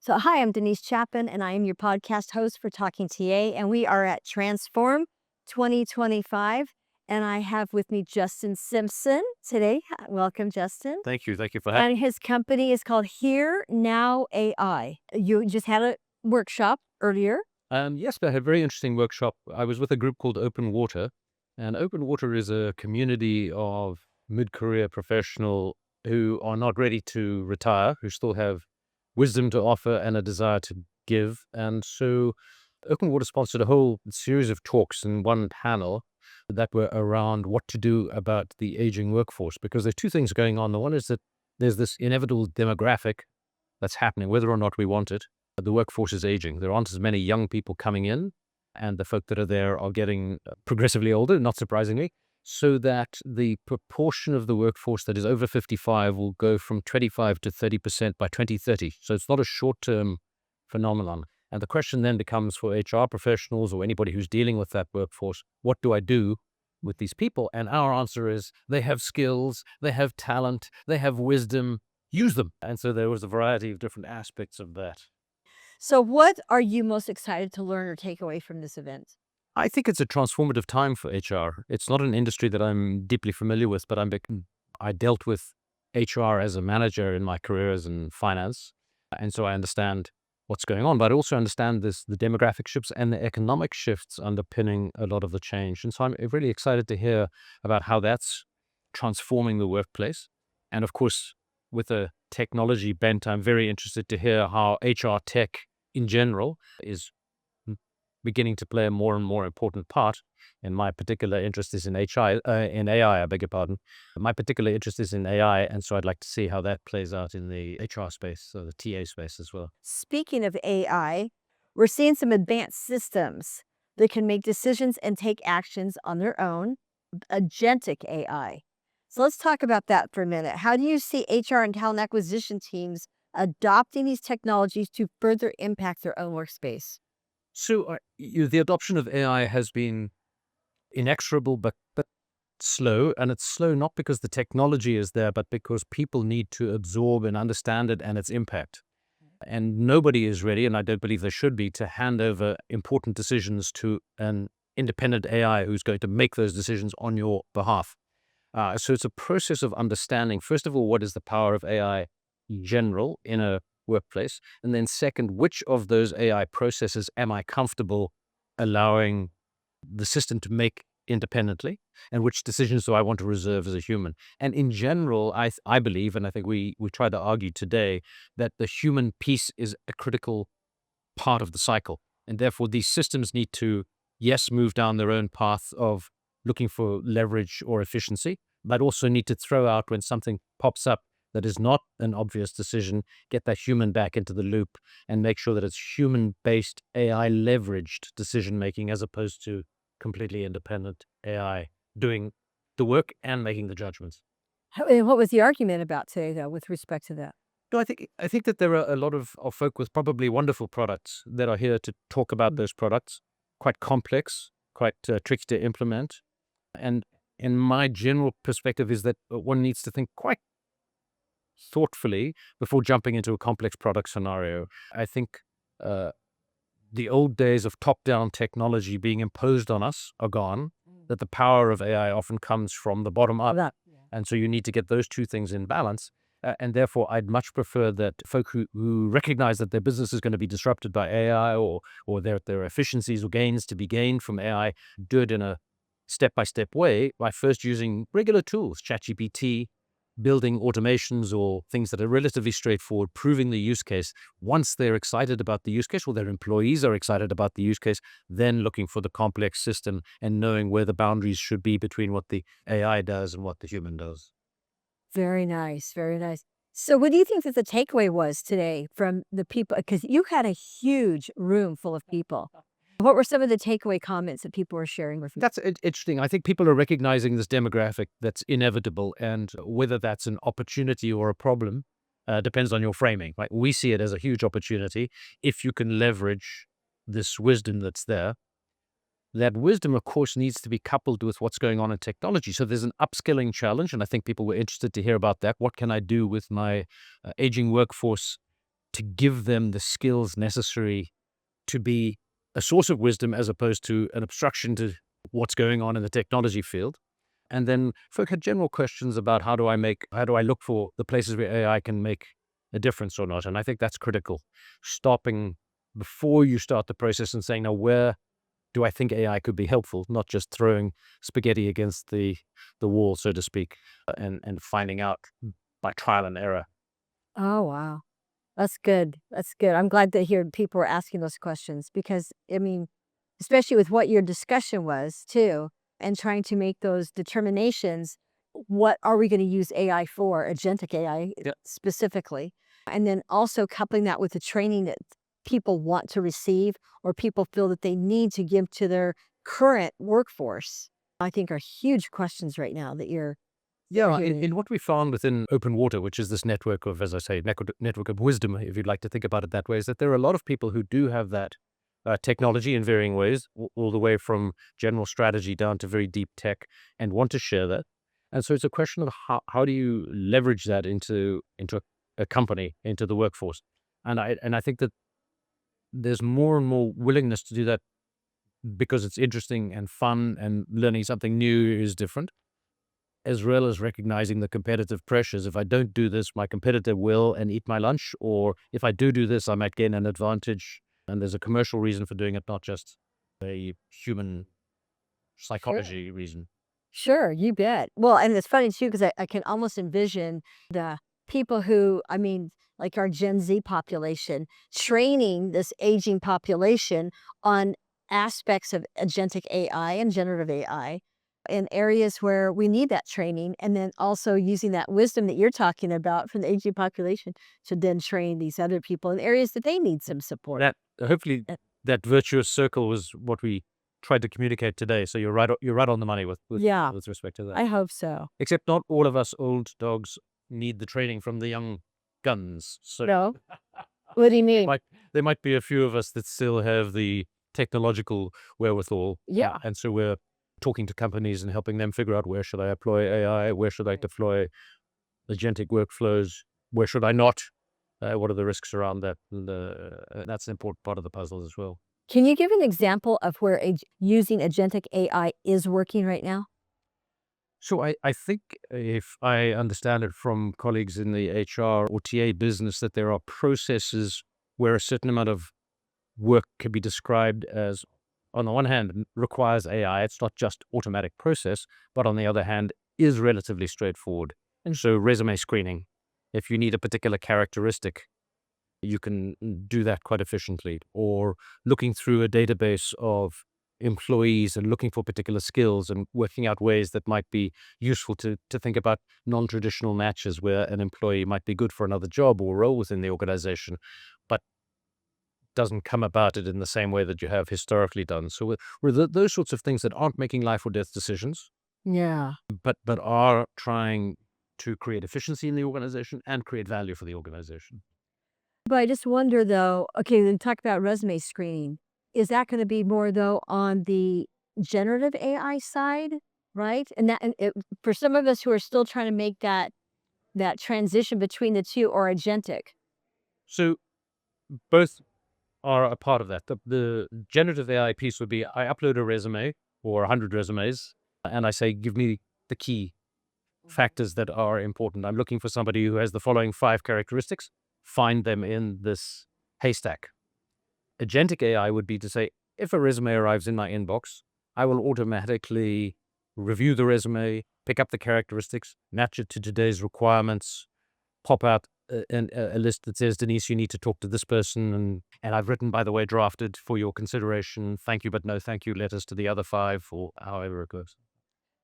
So, hi, I'm Denise Chapin, and I am your podcast host for Talking TA, and we are at Transform 2025. And I have with me Justin Simpson today. Welcome, Justin. Thank you. Thank you for having And his company is called Here.Now.AI. You just had a workshop earlier. Yes, I had a very interesting workshop. I was with a group called OpenWater, and OpenWater is a community of mid-career professional who are not ready to retire, who still have wisdom to offer and a desire to give. And so OpenWater sponsored a whole series of talks in one panel that were around what to do about the aging workforce, because there are two things going on. The one is that there's this inevitable demographic that's happening, whether or not we want it. The workforce is aging. There aren't as many young people coming in, and the folk that are there are getting progressively older, not surprisingly, so that the proportion of the workforce that is over 55 will go from 25 to 30% by 2030. So it's not a short-term phenomenon. And the question then becomes for HR professionals or anybody who's dealing with that workforce, what do I do with these people? And our answer is they have skills, they have talent, they have wisdom, use them. And so there was a variety of different aspects of that. So, what are you most excited to learn or take away from this event? I think it's a transformative time for HR. It's not an industry that I'm deeply familiar with, but I dealt with HR as a manager in my career as in finance. And so I understand what's going on, but I also understand the demographic shifts and the economic shifts underpinning a lot of the change. And so I'm really excited to hear about how that's transforming the workplace. And of course, with a technology bent, I'm very interested to hear how HR tech in general is beginning to play a more and more important part. And my particular interest is in in AI, I beg your pardon. My particular interest is in AI, and so I'd like to see how that plays out in the HR space, so the TA space as well. Speaking of AI, we're seeing some advanced systems that can make decisions and take actions on their own, agentic AI. So let's talk about that for a minute. How do you see HR and talent acquisition teams adopting these technologies to further impact their own workspace? So the adoption of AI has been inexorable, but slow, and it's slow not because the technology is there, but because people need to absorb and understand it and its impact. And nobody is ready, and I don't believe they should be, to hand over important decisions to an independent AI who's going to make those decisions on your behalf. So it's a process of understanding, first of all, what is the power of AI in general in a workplace? And then second, which of those AI processes am I comfortable allowing the system to make independently? And which decisions do I want to reserve as a human? And in general, I believe, and I think we try to argue today, that the human piece is a critical part of the cycle. And therefore, these systems need to, yes, move down their own path of looking for leverage or efficiency, but also need to throw out when something pops up that is not an obvious decision, get that human back into the loop and make sure that it's human-based AI leveraged decision making as opposed to completely independent AI doing the work and making the judgments. And what was the argument about today, though, with respect to that? No, I think that there are a lot of folk with probably wonderful products that are here to talk about those products. Quite complex, quite tricky to implement, and in my general perspective is that one needs to think quite thoughtfully before jumping into a complex product scenario. I think uh, the old days of top-down technology being imposed on us are gone. That the power of AI often comes from the bottom up, That. and so you need to get those two things in balance. And therefore, I'd much prefer that folk who recognize that their business is going to be disrupted by AI or their efficiencies or gains to be gained from AI do it in a step-by-step way by first using regular tools, ChatGPT, building automations or things that are relatively straightforward, proving the use case. Once they're excited about the use case or their employees are excited about the use case, then looking for the complex system and knowing where the boundaries should be between what the AI does and what the human does. Very nice, very nice. So what do you think that the takeaway was today from the people? Because you had a huge room full of people. What were some of the takeaway comments that people were sharing with you? That's interesting. I think people are recognizing this demographic that's inevitable, and whether that's an opportunity or a problem depends on your framing. Right? We see it as a huge opportunity if you can leverage this wisdom that's there. That wisdom, of course, needs to be coupled with what's going on in technology. So there's an upskilling challenge, and I think people were interested to hear about that. What can I do with my aging workforce to give them the skills necessary to be a source of wisdom as opposed to an obstruction to what's going on in the technology field. And then folk had general questions about how do I look for the places where AI can make a difference or not. And I think that's critical. Stopping before you start the process and saying, now, where do I think AI could be helpful? Not just throwing spaghetti against the wall, so to speak, and finding out by trial and error. Oh, wow. That's good. That's good. I'm glad to hear people are asking those questions because, I mean, especially with what your discussion was too, and trying to make those determinations. What are we going to use AI for? Agentic AI Yeah. specifically. And then also coupling that with the training that people want to receive or people feel that they need to give to their current workforce. I think are huge questions right now that you're Yeah, hearing. in what we found within OpenWater, which is this network of, as I say, network of wisdom, if you'd like to think about it that way, is that there are a lot of people who do have that technology in varying ways, all the way from general strategy down to very deep tech, and want to share that. And so it's a question of how do you leverage that into a company, into the workforce. And I think that there's more and more willingness to do that because it's interesting and fun, and learning something new is different, as well as recognizing the competitive pressures. If I don't do this, my competitor will and eat my lunch. Or if I do this, I might gain an advantage. And there's a commercial reason for doing it, not just a human Sure. psychology reason. Sure, you bet. Well, and it's funny too, because I can almost envision the people who, I mean, like our Gen Z population, training this aging population on aspects of agentic AI and generative AI in areas where we need that training. And then also using that wisdom that you're talking about from the aging population to then train these other people in areas that they need some support. That hopefully Uh, that virtuous circle was what we tried to communicate today. So you're right on the money Yeah, with respect to that. I hope so. Except not all of us old dogs need the training from the young guns. So No? What do you there mean? might there might be a few of us that still have the technological wherewithal, Yeah. and so we're talking to companies and helping them figure out, where should I apply AI, where should I deploy agentic workflows, where should I not, what are the risks around that, and that's an important part of the puzzle as well. Can you give an example of where using agentic AI is working right now? So I think, if I understand it from colleagues in the HR or TA business, that there are processes where a certain amount of work can be described as, on the one hand, requires AI. It's not just automatic process, but on the other hand, is relatively straightforward. And so resume screening, if you need a particular characteristic, you can do that quite efficiently. Or looking through a database of employees and looking for particular skills and working out ways that might be useful to think about non-traditional matches where an employee might be good for another job or role within the organization, but doesn't come about it in the same way that you have historically done. So those sorts of things that aren't making life or death decisions, Yeah. but are trying to create efficiency in the organization and create value for the organization. But I just wonder though, okay, then talk about resume screening. Is that going to be more though on the generative AI side, right? For some of us who are still trying to make that transition between the two or agentic. So both are a part of that. The generative AI piece would be, I upload a resume or 100 resumes, and I say, give me the key factors that are important. I'm looking for somebody who has the following 5 characteristics. Find them in this haystack. Agentic AI would be to say, if a resume arrives in my inbox, I will automatically review the resume, pick up the characteristics, match it to today's requirements, pop out a list that says, Denise, you need to talk to this person. And I've written, by the way, drafted for your consideration, thank you, but no thank you letters to the other 5, or however it goes.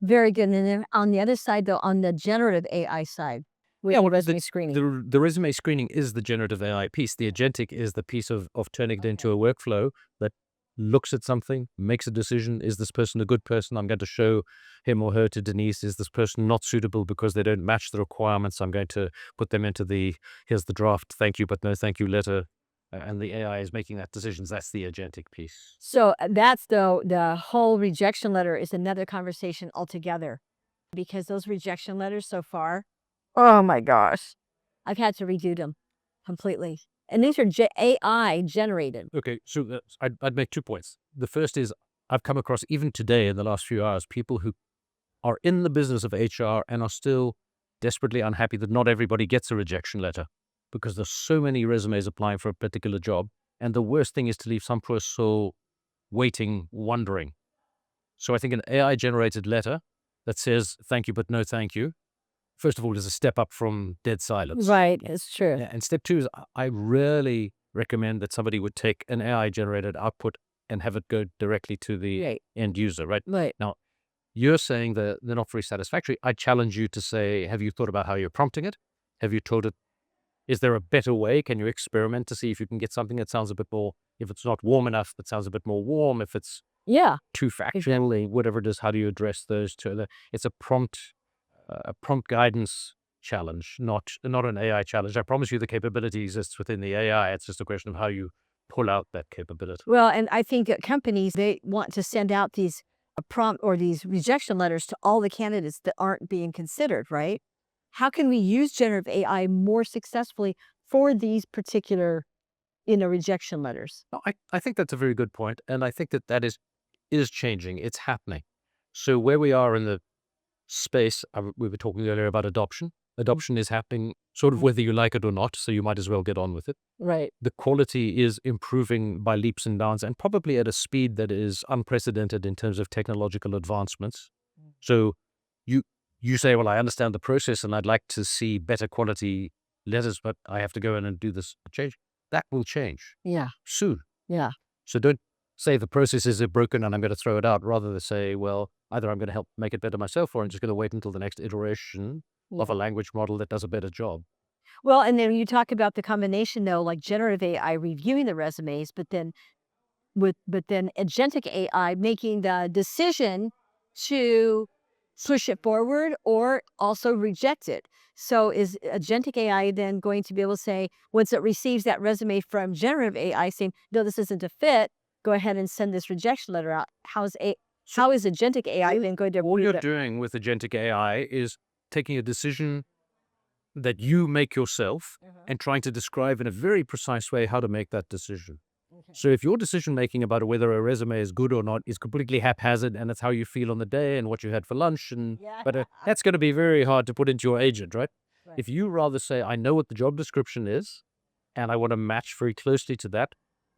Very good. And then on the other side though, on the generative AI side with Yeah, well, resume screening. the resume screening is the generative AI piece. The agentic is the piece of turning it into Okay. a workflow that looks at something, makes a decision. Is this person a good person? I'm going to show him or her to Denise. Is this person not suitable because they don't match the requirements? I'm going to put them into here's the draft, thank you, but no thank you letter. And the AI is making that decisions. That's the agentic piece. So that's the whole rejection letter is another conversation altogether because those rejection letters so far, oh my gosh, I've had to redo them completely. And these are AI generated. Okay, so I'd make 2 points. The first is I've come across, even today in the last few hours, people who are in the business of HR and are still desperately unhappy that not everybody gets a rejection letter because there's so many resumes applying for a particular job. And the worst thing is to leave some poor soul waiting, wondering. So I think an AI-generated letter that says, thank you, but no thank you, first of all, is a step up from dead silence. Right, it's true. Yeah, and step two is I rarely recommend that somebody would take an AI-generated output and have it go directly to the Right, end user, right? right. Now, you're saying that they're not very satisfactory. I challenge you to say, have you thought about how you're prompting it? Have you told it, is there a better way? Can you experiment to see if you can get something that sounds a bit more, if it's not warm enough, that sounds a bit more warm, if it's Yeah, too factually, whatever it is, how do you address those two? It's a prompt guidance challenge, not an AI challenge. I promise you the capability exists within the AI. It's just a question of how you pull out that capability. well, and I think that companies, they want to send out these prompt or these rejection letters to all the candidates that aren't being considered, right? How can we use generative AI more successfully for these particular, rejection letters? No, I think that's a very good point, and I think that is changing. It's happening. So where we are in the space, we were talking earlier about adoption. Adoption is happening sort of whether you like it or not, so you might as well get on with it. Right. The quality is improving by leaps and bounds and probably at a speed that is unprecedented in terms of technological advancements. So you you say, well, I understand the process and I'd like to see better quality letters, but I have to go in and do this change. That will change Yeah. soon. Yeah. So don't say the processes are broken and I'm going to throw it out. Rather than say, well, either I'm going to help make it better myself or I'm just going to wait until the next iteration of Yeah. a language model that does a better job. Well, and then you talk about the combination though, like generative AI reviewing the resumes, but then agentic AI making the decision to push it forward or also reject it. So is agentic AI then going to be able to say, once it receives that resume from generative AI saying, no, this isn't a fit, go ahead and send this rejection letter out. So How is agentic AI then going to all approve you're it? doing with agentic AI is taking a decision that you make yourself and trying to describe in a very precise way how to make that decision. So if your decision making about whether a resume is good or not is completely haphazard and it's how you feel on the day and what you had for lunch and Yeah. but that's going to be very hard to put into your agent, right? Right. If you rather say, I know what the job description is and I want to match very closely to that.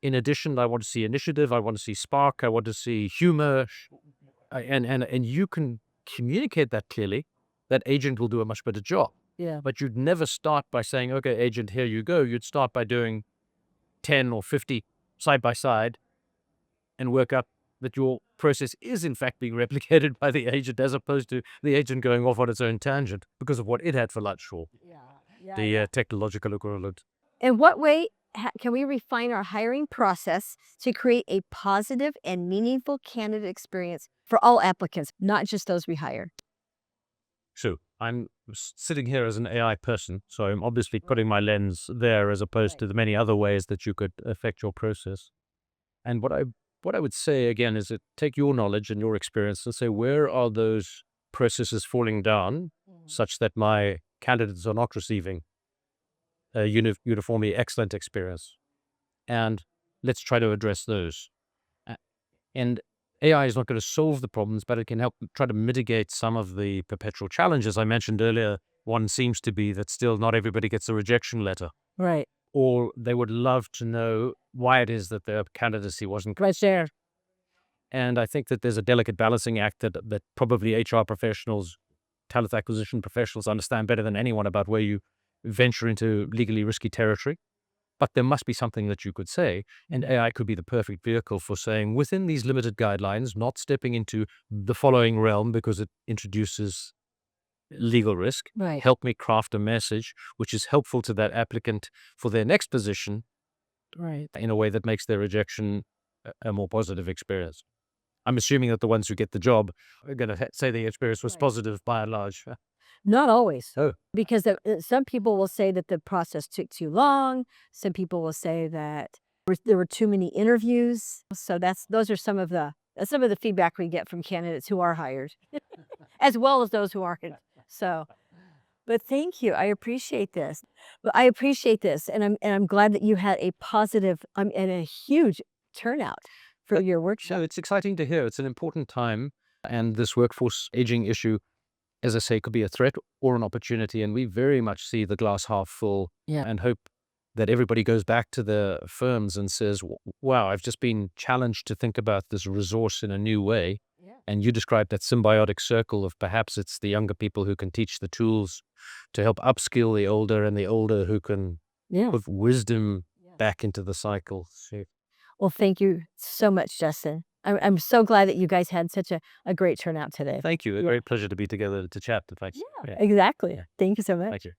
In addition, I want to see initiative, I want to see spark, I want to see humor, and you can communicate that clearly, that agent will do a much better job. Yeah. But you'd never start by saying, okay, agent, here you go. You'd start by doing 10 or 50 side by side and work up that your process is in fact being replicated by the agent as opposed to the agent going off on its own tangent because of what it had for lunch or Yeah. Yeah. the Yeah. technological equivalent. In what way can we refine our hiring process to create a positive and meaningful candidate experience for all applicants, not just those we hire? So I'm sitting here as an AI person, so I'm obviously Right. putting my lens there as opposed Right. to the many other ways that you could affect your process. And what I would say again is that take your knowledge and your experience and say where are those processes falling down Mhm. such that my candidates are not receiving a uniformly excellent experience, and let's try to address those. A- And AI is not going to solve the problems, but it can help try to mitigate some of the perpetual challenges I mentioned earlier. One seems to be that still not everybody gets a rejection letter, Right. or they would love to know why it is that their candidacy wasn't. Right there. And I think that there's a delicate balancing act that probably HR professionals, talent acquisition professionals understand better than anyone about where you venture into legally risky territory. But there must be something that you could say, and AI could be the perfect vehicle for saying, within these limited guidelines, not stepping into the following realm because it introduces legal risk. Right. Help me craft a message which is helpful to that applicant for their next position Right. in a way that makes their rejection a more positive experience. I'm assuming that the ones who get the job are going to say the experience was Right. positive by and large. Not always, Oh, because some people will say that the process took too long. Some people will say that there were too many interviews. So those are some of the feedback we get from candidates who are hired, as well as those who aren't. So But thank you. I appreciate this. But I appreciate this, and I'm glad that you had a positive and a huge turnout for Uh, your No, workshop. it's exciting to hear. It's an important time, and this workforce aging issue, as I say, could be a threat or an opportunity. And we very much see the glass half full Yeah. and hope that everybody goes back to the firms and says, Wow, I've just been challenged to think about this resource in a new way." Yeah. And you described that symbiotic circle of perhaps it's the younger people who can teach the tools to help upskill the older, and the older who can Yeah. put wisdom Yes. back into the cycle. So Well, thank you so much, Justin. I'm so glad that you guys had such a great turnout today. thank you. A Yeah. great pleasure to be together to chat. In fact, Yeah. yeah, Exactly. yeah. Thank you so much. Thank you.